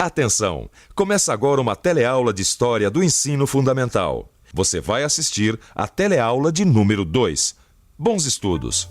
Atenção! Começa agora uma teleaula de História do Ensino Fundamental. Você vai assistir a teleaula de número 2. Bons estudos!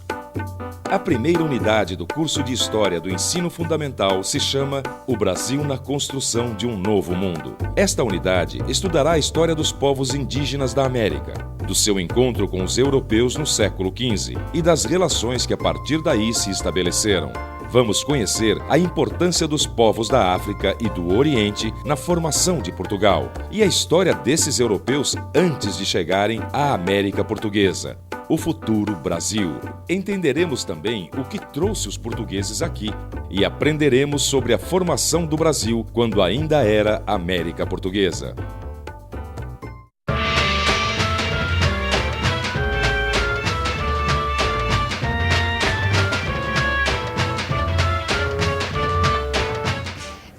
A primeira unidade do curso de História do Ensino Fundamental se chama O Brasil na Construção de um Novo Mundo. Esta unidade estudará a história dos povos indígenas da América, do seu encontro com os europeus no século XV e das relações que a partir daí se estabeleceram. Vamos conhecer a importância dos povos da África e do Oriente na formação de Portugal e a história desses europeus antes de chegarem à América Portuguesa, o futuro Brasil. Entenderemos também o que trouxe os portugueses aqui e aprenderemos sobre a formação do Brasil quando ainda era América Portuguesa.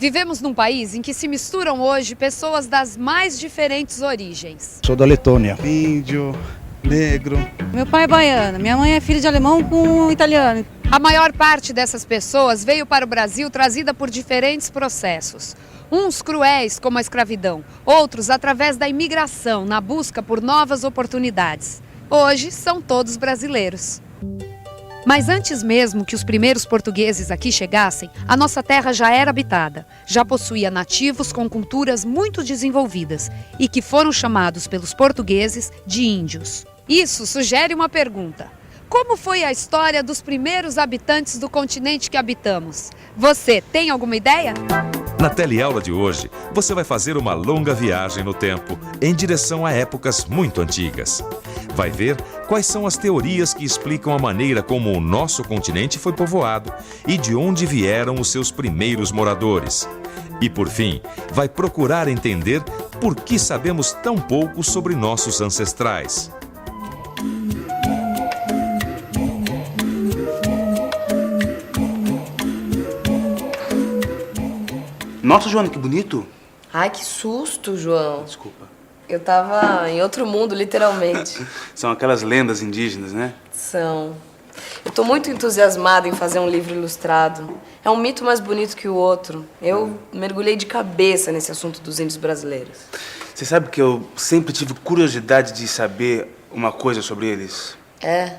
Vivemos num país em que se misturam hoje pessoas das mais diferentes origens. Sou da Letônia. Índio, negro. Meu pai é baiano, minha mãe é filha de alemão com italiano. A maior parte dessas pessoas veio para o Brasil trazida por diferentes processos. Uns cruéis, como a escravidão, outros através da imigração, na busca por novas oportunidades. Hoje são todos brasileiros. Mas antes mesmo que os primeiros portugueses aqui chegassem, a nossa terra já era habitada, já possuía nativos com culturas muito desenvolvidas e que foram chamados pelos portugueses de índios. Isso sugere uma pergunta: como foi a história dos primeiros habitantes do continente que habitamos? Você tem alguma ideia? Na teleaula de hoje, você vai fazer uma longa viagem no tempo, em direção a épocas muito antigas. Vai ver quais são as teorias que explicam a maneira como o nosso continente foi povoado e de onde vieram os seus primeiros moradores. E, por fim, vai procurar entender por que sabemos tão pouco sobre nossos ancestrais. Nossa, Joana, que bonito. Ai, que susto, João. Desculpa. Eu tava em outro mundo, literalmente. São aquelas lendas indígenas, né? São. Eu tô muito entusiasmada em fazer um livro ilustrado. É um mito mais bonito que o outro. Eu mergulhei de cabeça nesse assunto dos índios brasileiros. Você sabe que eu sempre tive curiosidade de saber uma coisa sobre eles? É?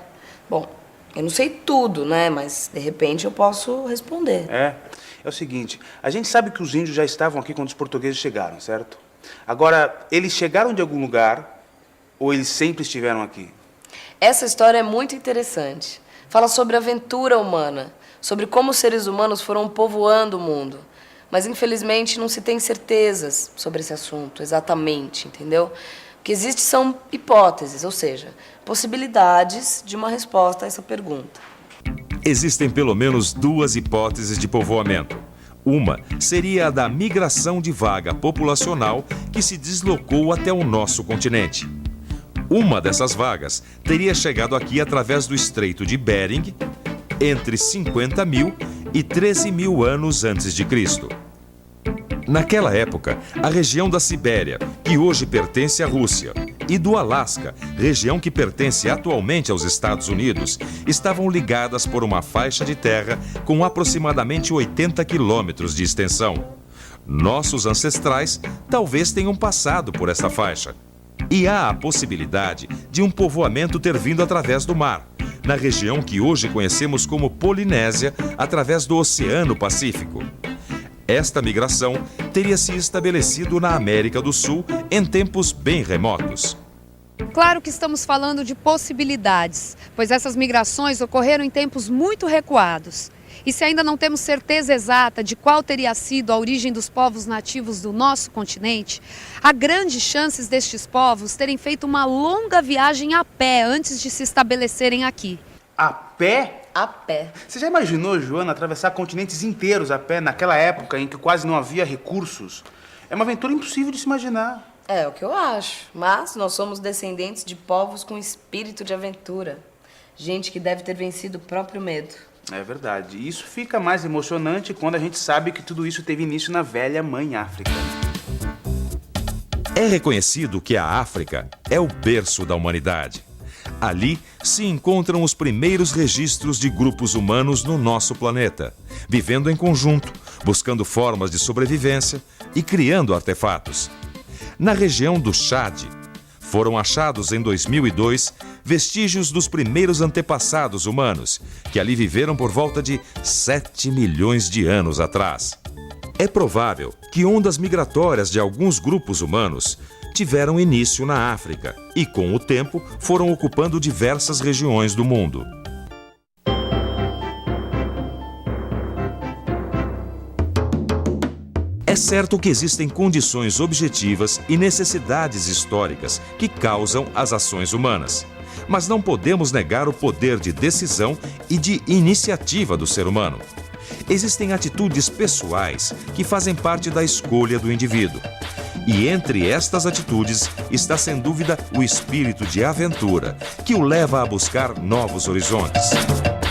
Bom, eu não sei tudo, né? Mas, de repente, eu posso responder. É o seguinte, a gente sabe que os índios já estavam aqui quando os portugueses chegaram, certo? Agora, eles chegaram de algum lugar ou eles sempre estiveram aqui? Essa história é muito interessante. Fala sobre a aventura humana, sobre como os seres humanos foram povoando o mundo. Mas, infelizmente, não se tem certezas sobre esse assunto, exatamente, entendeu? O que existe são hipóteses, ou seja, possibilidades de uma resposta a essa pergunta. Existem pelo menos duas hipóteses de povoamento. Uma seria a da migração de vaga populacional que se deslocou até o nosso continente. Uma dessas vagas teria chegado aqui através do Estreito de Bering entre 50.000 e 13.000 anos antes de Cristo. Naquela época, a região da Sibéria, que hoje pertence à Rússia, e do Alasca, região que pertence atualmente aos Estados Unidos, estavam ligadas por uma faixa de terra com aproximadamente 80 quilômetros de extensão. Nossos ancestrais talvez tenham passado por essa faixa. E há a possibilidade de um povoamento ter vindo através do mar, na região que hoje conhecemos como Polinésia, através do Oceano Pacífico. Esta migração teria se estabelecido na América do Sul em tempos bem remotos. Claro que estamos falando de possibilidades, pois essas migrações ocorreram em tempos muito recuados. E se ainda não temos certeza exata de qual teria sido a origem dos povos nativos do nosso continente, há grandes chances destes povos terem feito uma longa viagem a pé antes de se estabelecerem aqui. A pé? A pé. Você já imaginou, Joana, atravessar continentes inteiros a pé naquela época em que quase não havia recursos? É uma aventura impossível de se imaginar. É o que eu acho. Mas nós somos descendentes de povos com espírito de aventura. Gente que deve ter vencido o próprio medo. É verdade. E isso fica mais emocionante quando a gente sabe que tudo isso teve início na velha Mãe África. É reconhecido que a África é o berço da humanidade. Ali se encontram os primeiros registros de grupos humanos no nosso planeta, vivendo em conjunto, buscando formas de sobrevivência e criando artefatos. Na região do Chad, foram achados em 2002 vestígios dos primeiros antepassados humanos, que ali viveram por volta de 7 milhões de anos atrás. É provável que ondas migratórias de alguns grupos humanos tiveram início na África e, com o tempo, foram ocupando diversas regiões do mundo. É certo que existem condições objetivas e necessidades históricas que causam as ações humanas, mas não podemos negar o poder de decisão e de iniciativa do ser humano. Existem atitudes pessoais que fazem parte da escolha do indivíduo. E entre estas atitudes está, sem dúvida, o espírito de aventura, que o leva a buscar novos horizontes.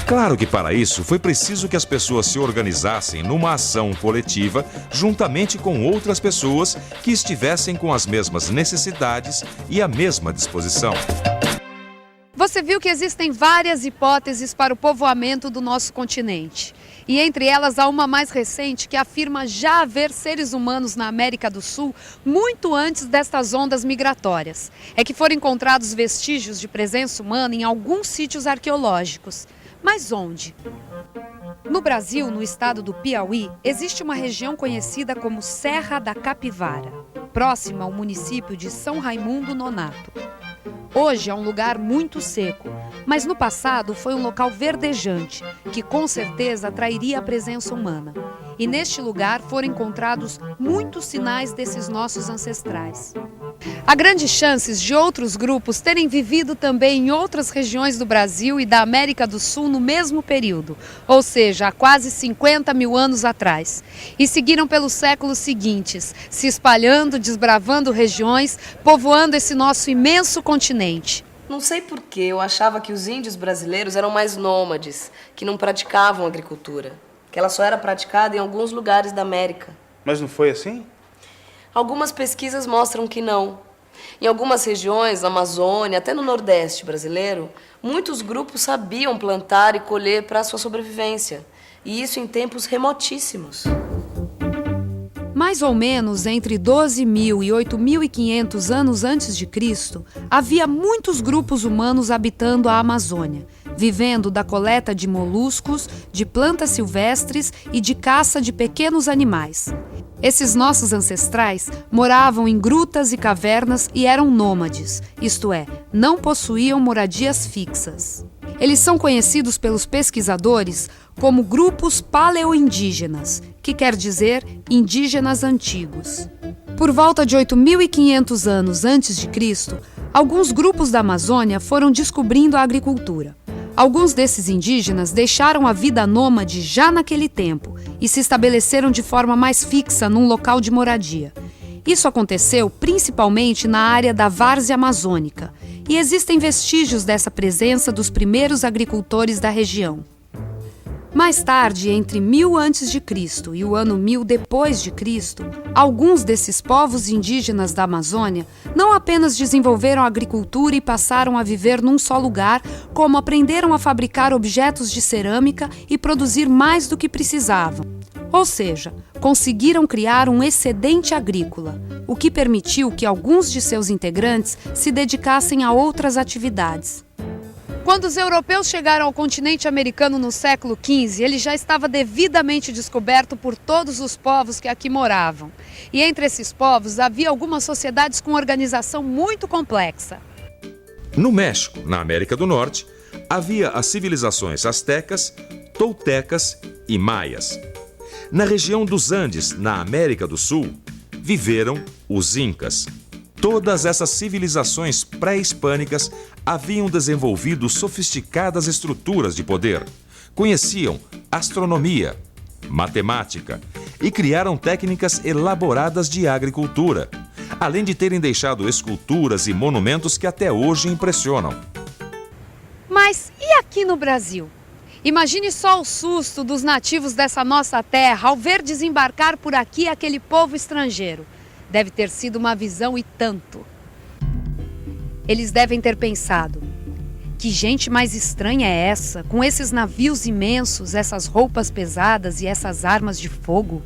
Claro que para isso foi preciso que as pessoas se organizassem numa ação coletiva juntamente com outras pessoas que estivessem com as mesmas necessidades e a mesma disposição. Você viu que existem várias hipóteses para o povoamento do nosso continente. E entre elas há uma mais recente que afirma já haver seres humanos na América do Sul muito antes destas ondas migratórias. É que foram encontrados vestígios de presença humana em alguns sítios arqueológicos. Mas onde? No Brasil, no estado do Piauí, existe uma região conhecida como Serra da Capivara, próxima ao município de São Raimundo Nonato. Hoje é um lugar muito seco, mas no passado foi um local verdejante, que com certeza atrairia a presença humana. E neste lugar foram encontrados muitos sinais desses nossos ancestrais. Há grandes chances de outros grupos terem vivido também em outras regiões do Brasil e da América do Sul no mesmo período, ou seja, há quase 50 mil anos atrás. E seguiram pelos séculos seguintes, se espalhando, desbravando regiões, povoando esse nosso imenso continente. Não sei por que eu achava que os índios brasileiros eram mais nômades, que não praticavam agricultura, que ela só era praticada em alguns lugares da América. Mas não foi assim? Algumas pesquisas mostram que não. Em algumas regiões, na Amazônia, até no Nordeste brasileiro, muitos grupos sabiam plantar e colher para a sua sobrevivência. E isso em tempos remotíssimos. Mais ou menos entre 12.000 e 8.500 anos antes de Cristo, havia muitos grupos humanos habitando a Amazônia, vivendo da coleta de moluscos, de plantas silvestres e de caça de pequenos animais. Esses nossos ancestrais moravam em grutas e cavernas e eram nômades, isto é, não possuíam moradias fixas. Eles são conhecidos pelos pesquisadores como grupos paleoindígenas, que quer dizer indígenas antigos. Por volta de 8.500 anos antes de Cristo, alguns grupos da Amazônia foram descobrindo a agricultura. Alguns desses indígenas deixaram a vida nômade já naquele tempo e se estabeleceram de forma mais fixa num local de moradia. Isso aconteceu principalmente na área da várzea amazônica, e existem vestígios dessa presença dos primeiros agricultores da região. Mais tarde, entre 1000 a.C. e o ano 1000 depois de Cristo, alguns desses povos indígenas da Amazônia não apenas desenvolveram a agricultura e passaram a viver num só lugar, como aprenderam a fabricar objetos de cerâmica e produzir mais do que precisavam. Ou seja, conseguiram criar um excedente agrícola, o que permitiu que alguns de seus integrantes se dedicassem a outras atividades. Quando os europeus chegaram ao continente americano no século XV, ele já estava devidamente descoberto por todos os povos que aqui moravam. E entre esses povos havia algumas sociedades com organização muito complexa. No México, na América do Norte, havia as civilizações astecas, toltecas e maias. Na região dos Andes, na América do Sul, viveram os incas. Todas essas civilizações pré-hispânicas haviam desenvolvido sofisticadas estruturas de poder, conheciam astronomia, matemática e criaram técnicas elaboradas de agricultura, além de terem deixado esculturas e monumentos que até hoje impressionam. Mas e aqui no Brasil? Imagine só o susto dos nativos dessa nossa terra ao ver desembarcar por aqui aquele povo estrangeiro. Deve ter sido uma visão e tanto. Eles devem ter pensado: Que gente mais estranha é essa, com esses navios imensos, essas roupas pesadas e essas armas de fogo?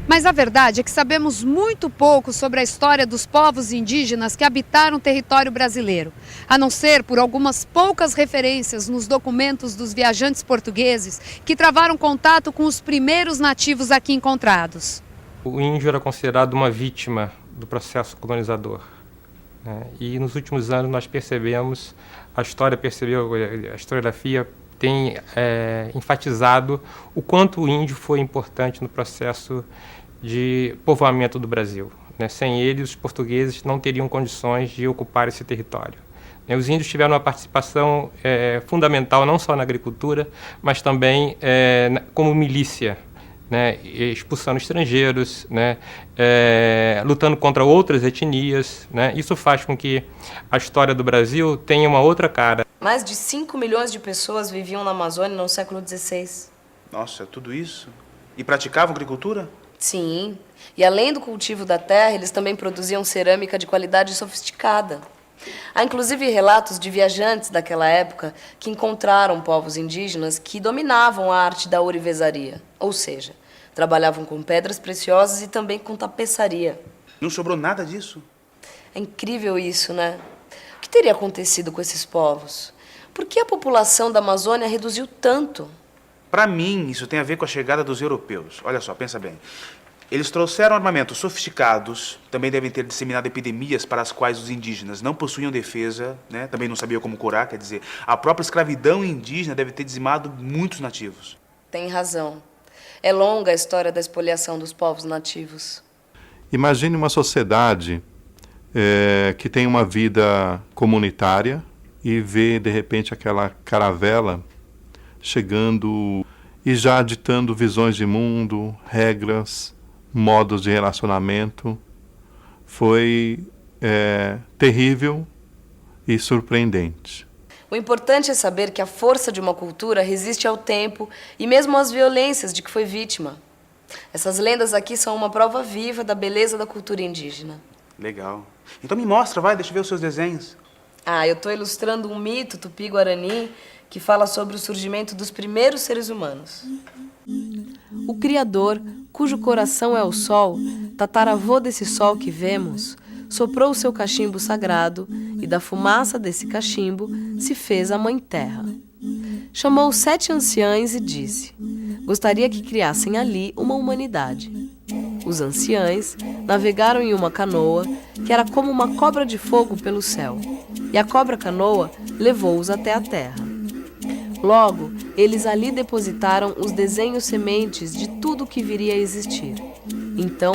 Mas a verdade é que sabemos muito pouco sobre a história dos povos indígenas que habitaram o território brasileiro, a não ser por algumas poucas referências nos documentos dos viajantes portugueses que travaram contato com os primeiros nativos aqui encontrados. O índio era considerado uma vítima do processo colonizador, né? E nos últimos anos nós percebemos, a historiografia tem enfatizado o quanto o índio foi importante no processo de povoamento do Brasil, né? Sem ele, os portugueses não teriam condições de ocupar esse território. Os índios tiveram uma participação fundamental não só na agricultura, mas também como milícia, né? Expulsando estrangeiros, né? Lutando contra outras etnias, né? Isso faz com que a história do Brasil tenha uma outra cara. Mais de 5 milhões de pessoas viviam na Amazônia no século XVI. Nossa, tudo isso? E praticavam agricultura? Sim, e além do cultivo da terra, eles também produziam cerâmica de qualidade sofisticada. Há inclusive relatos de viajantes daquela época que encontraram povos indígenas que dominavam a arte da ourivesaria, ou seja, trabalhavam com pedras preciosas e também com tapeçaria. Não sobrou nada disso? É incrível isso, né? O que teria acontecido com esses povos? Por que a população da Amazônia reduziu tanto? Para mim, isso tem a ver com a chegada dos europeus. Olha só, pensa bem. Eles trouxeram armamentos sofisticados, também devem ter disseminado epidemias para as quais os indígenas não possuíam defesa, né? Também não sabiam como curar, quer dizer, a própria escravidão indígena deve ter dizimado muitos nativos. Tem razão. É longa a história da expoliação dos povos nativos. Imagine uma sociedade que tem uma vida comunitária e vê, de repente, aquela caravela chegando e já ditando visões de mundo, regras, modos de relacionamento. Foi terrível e surpreendente. O importante é saber que a força de uma cultura resiste ao tempo e mesmo às violências de que foi vítima. Essas lendas aqui são uma prova viva da beleza da cultura indígena. Legal. Então me mostra, vai, deixa eu ver os seus desenhos. Eu estou ilustrando um mito tupi-guarani que fala sobre o surgimento dos primeiros seres humanos. O Criador, cujo coração é o sol, tataravô desse sol que vemos, soprou o seu cachimbo sagrado e da fumaça desse cachimbo se fez a Mãe Terra. Chamou 7 anciães e disse: gostaria que criassem ali uma humanidade. Os anciães navegaram em uma canoa que era como uma cobra de fogo pelo céu, e a cobra-canoa levou-os até a terra. Logo, eles ali depositaram os desenhos sementes de tudo o que viria a existir. Então,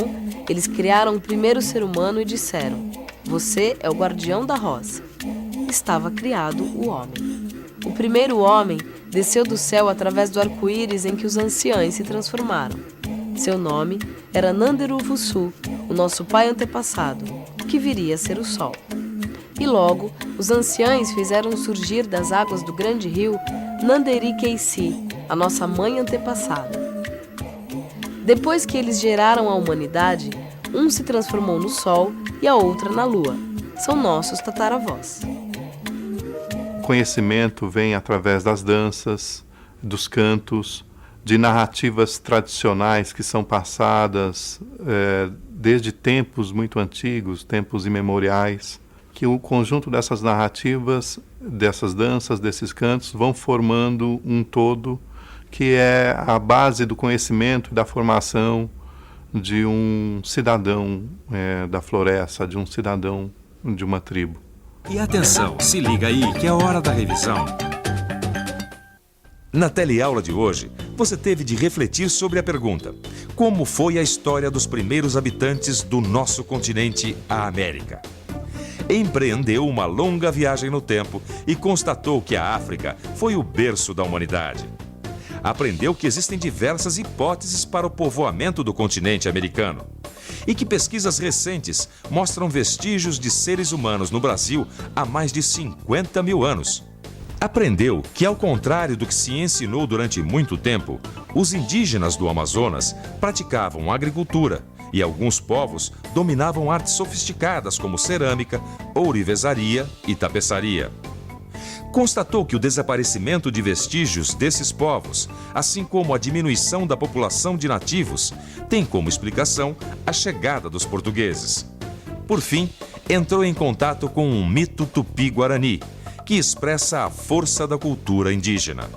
eles criaram o primeiro ser humano e disseram: você é o guardião da roça. Estava criado o homem. O primeiro homem desceu do céu através do arco-íris em que os anciães se transformaram. Seu nome era Nanderuvuçu, o nosso pai antepassado, que viria a ser o sol. E logo, os anciães fizeram surgir das águas do grande rio Nanderikeisi, a nossa mãe antepassada. Depois que eles geraram a humanidade, um se transformou no sol e a outra na lua. São nossos tataravós. O conhecimento vem através das danças, dos cantos, de narrativas tradicionais que são passadas desde tempos muito antigos, tempos imemoriais, que o conjunto dessas narrativas, dessas danças, desses cantos, vão formando um todo que é a base do conhecimento e da formação de um cidadão da floresta, de um cidadão de uma tribo. E atenção, se liga aí que é hora da revisão. Na teleaula de hoje, você teve de refletir sobre a pergunta: como foi a história dos primeiros habitantes do nosso continente, a América? Empreendeu uma longa viagem no tempo e constatou que a África foi o berço da humanidade. Aprendeu que existem diversas hipóteses para o povoamento do continente americano e que pesquisas recentes mostram vestígios de seres humanos no Brasil há mais de 50 mil anos. Aprendeu que, ao contrário do que se ensinou durante muito tempo, os indígenas do Amazonas praticavam agricultura e alguns povos dominavam artes sofisticadas como cerâmica, ourivesaria e tapeçaria. Constatou que o desaparecimento de vestígios desses povos, assim como a diminuição da população de nativos, tem como explicação a chegada dos portugueses. Por fim, entrou em contato com um mito tupi-guarani, que expressa a força da cultura indígena.